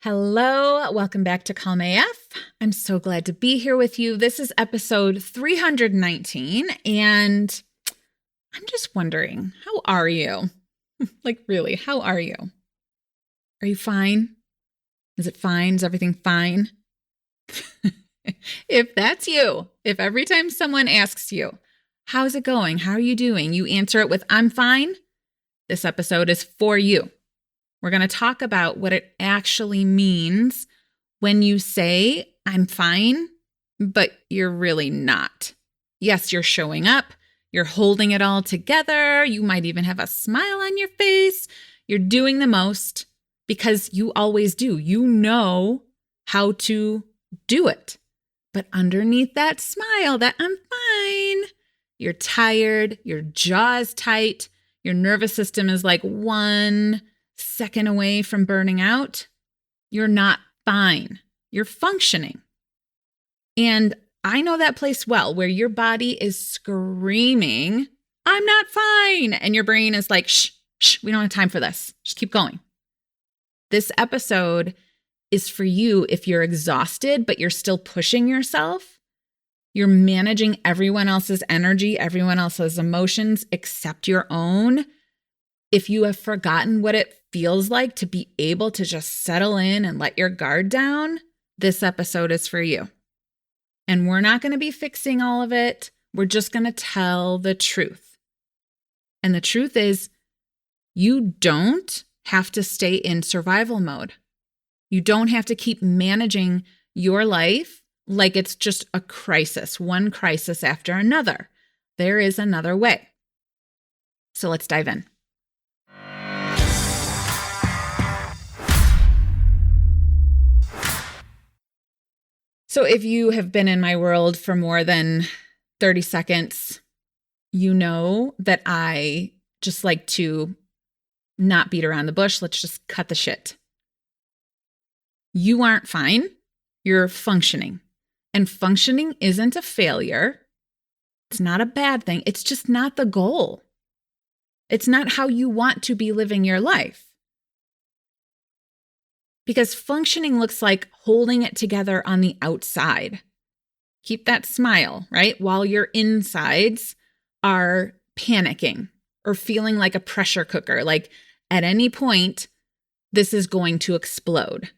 Hello, welcome back to Calm AF. I'm so glad to be here with you. This is episode 319, and I'm just wondering, how are you? Really, how are you? Are you fine? Is it fine? Is everything fine? If that's you, if every time someone asks you, how's it going? How are you doing? You answer it with, I'm fine. This episode is for you. We're going to talk about what it actually means when you say, I'm fine, but you're really not. Yes, you're showing up. You're holding it all together. You might even have a smile on your face. You're doing the most because you always do. You know how to do it. But underneath that smile, that I'm fine, you're tired, your jaw is tight, your nervous system is like 1 second away from burning out. You're not fine. You're functioning. And I know that place well, where your body is screaming, I'm not fine. And your brain is like, shh, we don't have time for this. Just keep going. This episode is for you if you're exhausted, but you're still pushing yourself. You're managing everyone else's energy, everyone else's emotions except your own. If you have forgotten what it feels like to be able to just settle in and let your guard down, this episode is for you. And we're not going to be fixing all of it. We're just going to tell the truth. And the truth is, you don't have to stay in survival mode. You don't have to keep managing your life like it's just a crisis, one crisis after another. There is another way. So let's dive in. So if you have been in my world for more than 30 seconds, you know that I just like to not beat around the bush. Let's just cut the shit. You aren't fine. You're functioning. And functioning isn't a failure. It's not a bad thing. It's just not the goal. It's not how you want to be living your life. Because functioning looks like holding it together on the outside. Keep that smile, right? While your insides are panicking or feeling like a pressure cooker, like at any point, this is going to explode.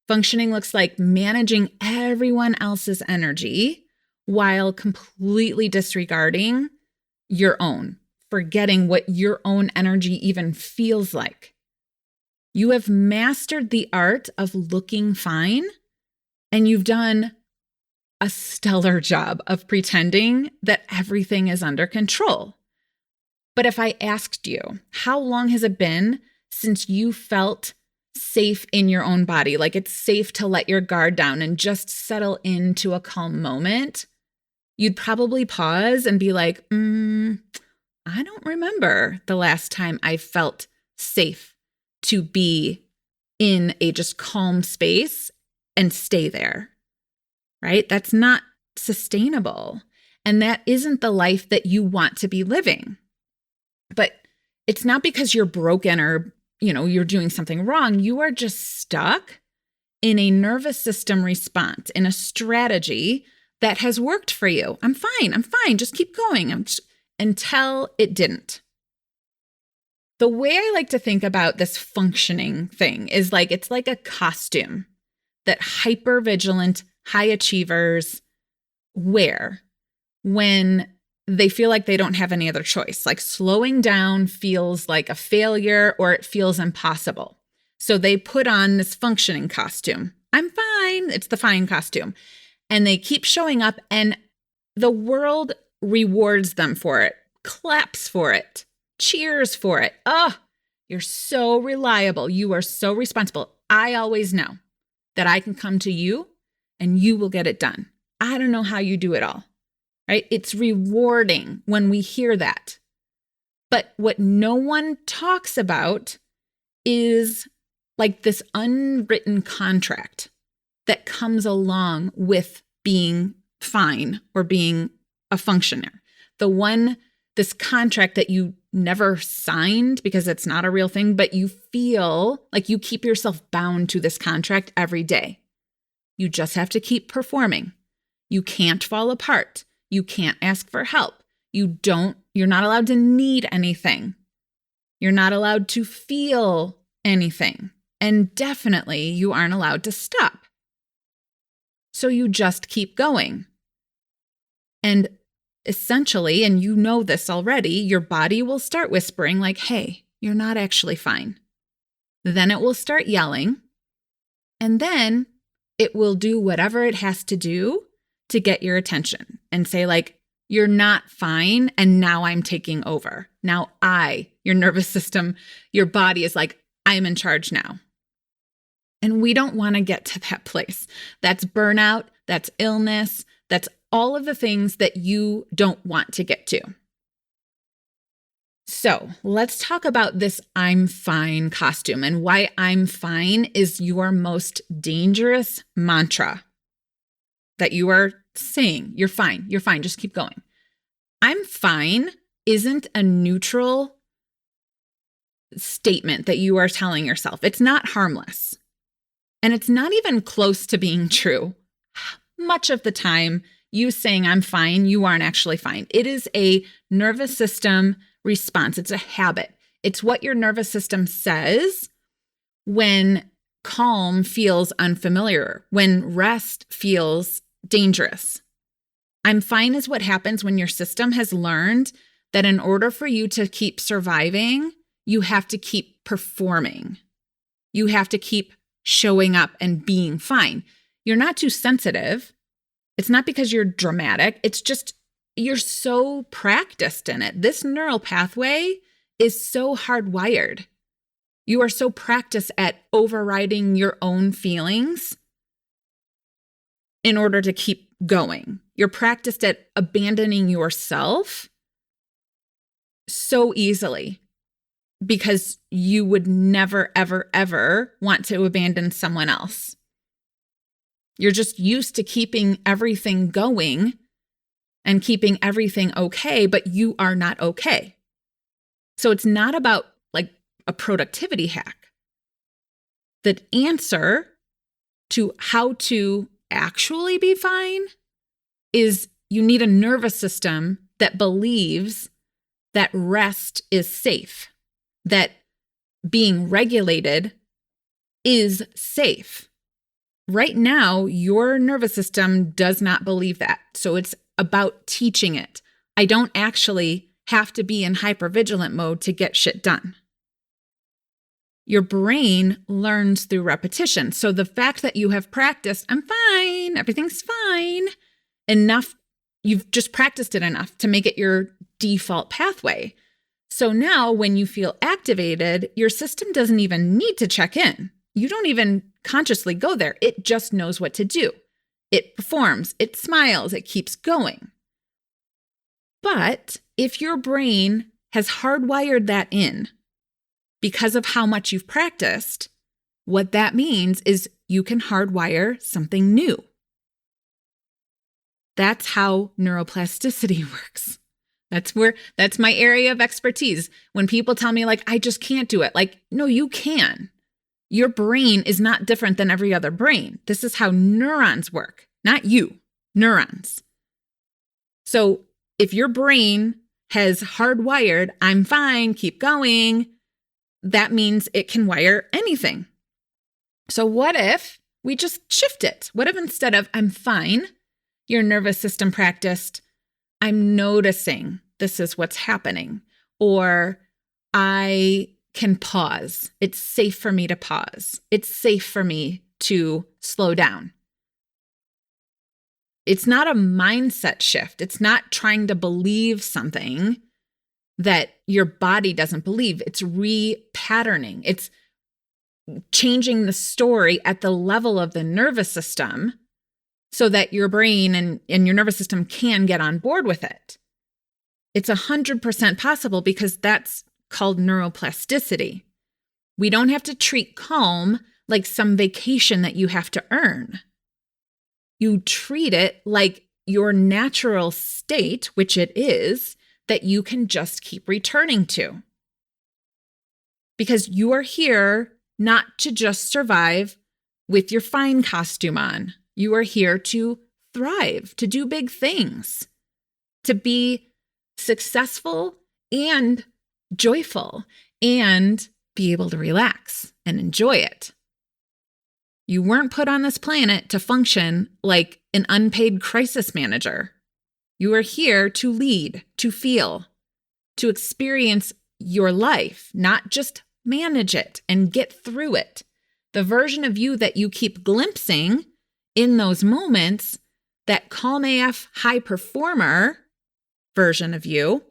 Functioning looks like managing everyone else's energy while completely disregarding your own, forgetting what your own energy even feels like. You have mastered the art of looking fine, and you've done a stellar job of pretending that everything is under control. But if I asked you, how long has it been since you felt safe in your own body, like it's safe to let your guard down and just settle into a calm moment, you'd probably pause and be like, I don't remember the last time I felt safe to be in a just calm space and stay there, right? That's not sustainable. And that isn't the life that you want to be living. But it's not because you're broken or you're doing something wrong. You are just stuck in a nervous system response, in a strategy that has worked for you. I'm fine. Just keep going until it didn't. The way I like to think about this functioning thing is it's like a costume that hypervigilant high achievers wear when they feel like they don't have any other choice. Like slowing down feels like a failure or it feels impossible. So they put on this functioning costume. I'm fine. It's the fine costume. And they keep showing up and the world rewards them for it, claps for it, cheers for it. Oh, you're so reliable. You are so responsible. I always know that I can come to you and you will get it done. I don't know how you do it all. Right? It's rewarding when we hear that. But what no one talks about is like this unwritten contract that comes along with being fine or being a functioner. The one this contract that you never signed because it's not a real thing, but you feel like you keep yourself bound to this contract every day. You just have to keep performing. You can't fall apart. You can't ask for help. You're not allowed to need anything. You're not allowed to feel anything. And definitely you aren't allowed to stop. So you just keep going. And essentially, and you know this already, your body will start whispering like, hey, you're not actually fine. Then it will start yelling. And then it will do whatever it has to do to get your attention and say like, you're not fine. And now I'm taking over. Now your nervous system, your body is like, I'm in charge now. And we don't want to get to that place. That's burnout. That's illness. That's all of the things that you don't want to get to. So let's talk about this I'm fine costume and why I'm fine is your most dangerous mantra that you are saying. You're fine. You're fine. Just keep going. I'm fine isn't a neutral statement that you are telling yourself. It's not harmless. And it's not even close to being true. Much of the time, you saying I'm fine, you aren't actually fine. It is a nervous system response. It's a habit. It's what your nervous system says when calm feels unfamiliar, when rest feels dangerous. I'm fine is what happens when your system has learned that in order for you to keep surviving, you have to keep performing. You have to keep showing up and being fine. You're not too sensitive. It's not because you're dramatic. It's just you're so practiced in it. This neural pathway is so hardwired. You are so practiced at overriding your own feelings in order to keep going. You're practiced at abandoning yourself so easily because you would never, ever, ever want to abandon someone else. You're just used to keeping everything going and keeping everything okay, but you are not okay. So it's not about like a productivity hack. The answer to how to actually be fine is you need a nervous system that believes that rest is safe, that being regulated is safe. Right now, your nervous system does not believe that. So it's about teaching it. I don't actually have to be in hypervigilant mode to get shit done. Your brain learns through repetition. So the fact that you have practiced, I'm fine, everything's fine, enough, you've just practiced it enough to make it your default pathway. So now when you feel activated, your system doesn't even need to check in. You don't even consciously go there. It just knows what to do. It performs, it smiles, it keeps going. But if your brain has hardwired that in because of how much you've practiced, what that means is you can hardwire something new. That's how neuroplasticity works. That's my area of expertise. When people tell me like, I just can't do it. Like, no, you can. Your brain is not different than every other brain. This is how neurons work, not you, neurons. So if your brain has hardwired, I'm fine, keep going, that means it can wire anything. So what if we just shift it? What if instead of I'm fine, your nervous system practiced, I'm noticing this is what's happening, or I can pause. It's safe for me to pause. It's safe for me to slow down. It's not a mindset shift. It's not trying to believe something that your body doesn't believe. It's repatterning. It's changing the story at the level of the nervous system so that your brain and your nervous system can get on board with it. It's 100% possible because that's called neuroplasticity. We don't have to treat calm like some vacation that you have to earn. You treat it like your natural state, which it is, that you can just keep returning to. Because you are here not to just survive with your fine costume on. You are here to thrive, to do big things, to be successful and joyful, and be able to relax and enjoy it. You weren't put on this planet to function like an unpaid crisis manager. You are here to lead, to feel, to experience your life, not just manage it and get through it. The version of you that you keep glimpsing in those moments, that calm AF high performer version of you,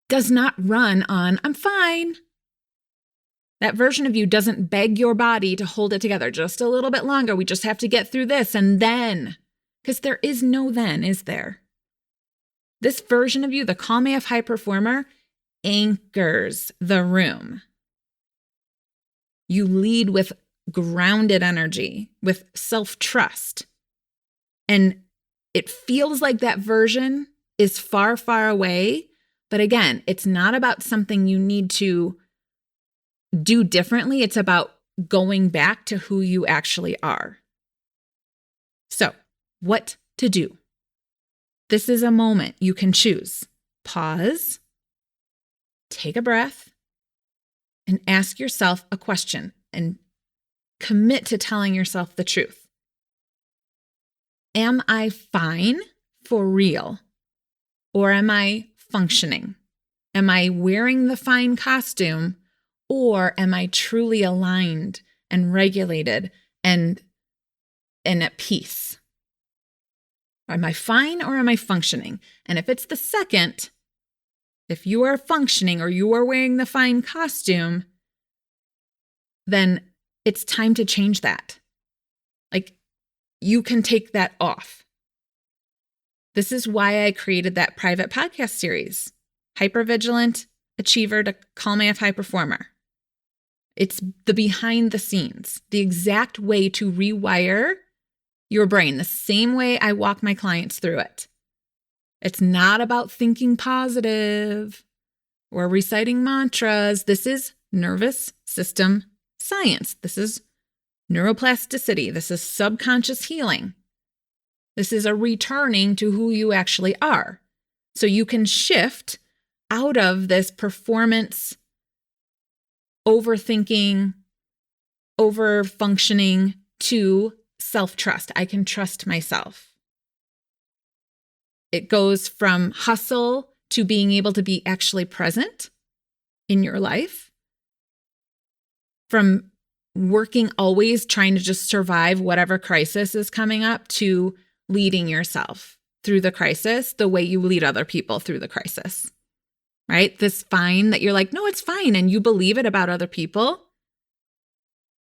does not run on, I'm fine. That version of you doesn't beg your body to hold it together just a little bit longer. We just have to get through this and then. Because there is no then, is there? This version of you, the calm AF high performer, anchors the room. You lead with grounded energy, with self-trust. And it feels like that version is far, far away. But again, it's not about something you need to do differently. It's about going back to who you actually are. So, what to do? This is a moment you can choose. Pause, take a breath, and ask yourself a question and commit to telling yourself the truth. Am I fine for real? Or am I functioning? Am I wearing the fine costume? Or am I truly aligned and regulated and at peace? Am I fine or am I functioning? And if it's the second, if you are functioning or you are wearing the fine costume, then it's time to change that. Like, you can take that off. This is why I created that private podcast series, Hypervigilant Achiever to Calm AF High Performer. It's the behind the scenes, the exact way to rewire your brain, the same way I walk my clients through it. It's not about thinking positive or reciting mantras. This is nervous system science. This is neuroplasticity. This is subconscious healing. This is a returning to who you actually are. So you can shift out of this performance, overthinking, overfunctioning to self-trust. I can trust myself. It goes from hustle to being able to be actually present in your life, from working always trying to just survive whatever crisis is coming up to leading yourself through the crisis the way you lead other people through the crisis, right? This fine that you're like, no, it's fine. And you believe it about other people.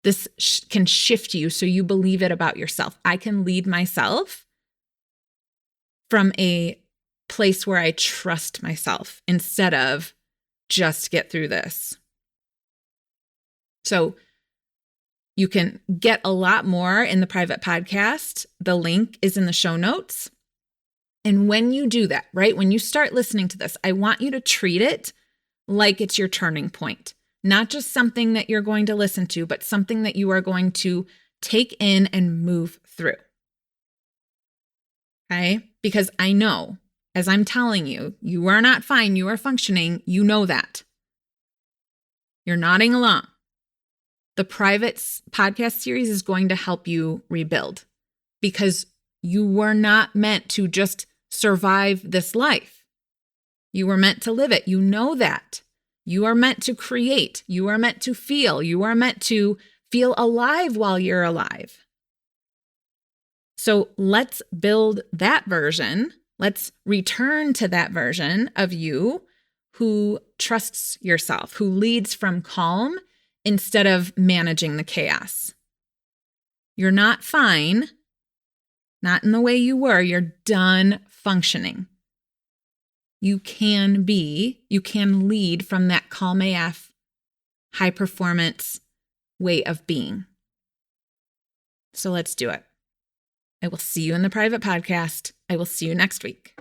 This can shift you so you believe it about yourself. I can lead myself from a place where I trust myself instead of just get through this. So you can get a lot more in the private podcast. The link is in the show notes. And when you do that, right, when you start listening to this, I want you to treat it like it's your turning point. Not just something that you're going to listen to, but something that you are going to take in and move through. Okay? Because I know, as I'm telling you, you are not fine, you are functioning, you know that. You're nodding along. The private podcast series is going to help you rebuild because you were not meant to just survive this life. You were meant to live it. You know that. You are meant to create. You are meant to feel. You are meant to feel alive while you're alive. So let's build that version. Let's return to that version of you who trusts yourself, who leads from calm instead of managing the chaos. You're not fine, not in the way you were. You're done functioning. You can lead from that calm AF, high performance way of being. So let's do it. I will see you in the private podcast. I will see you next week.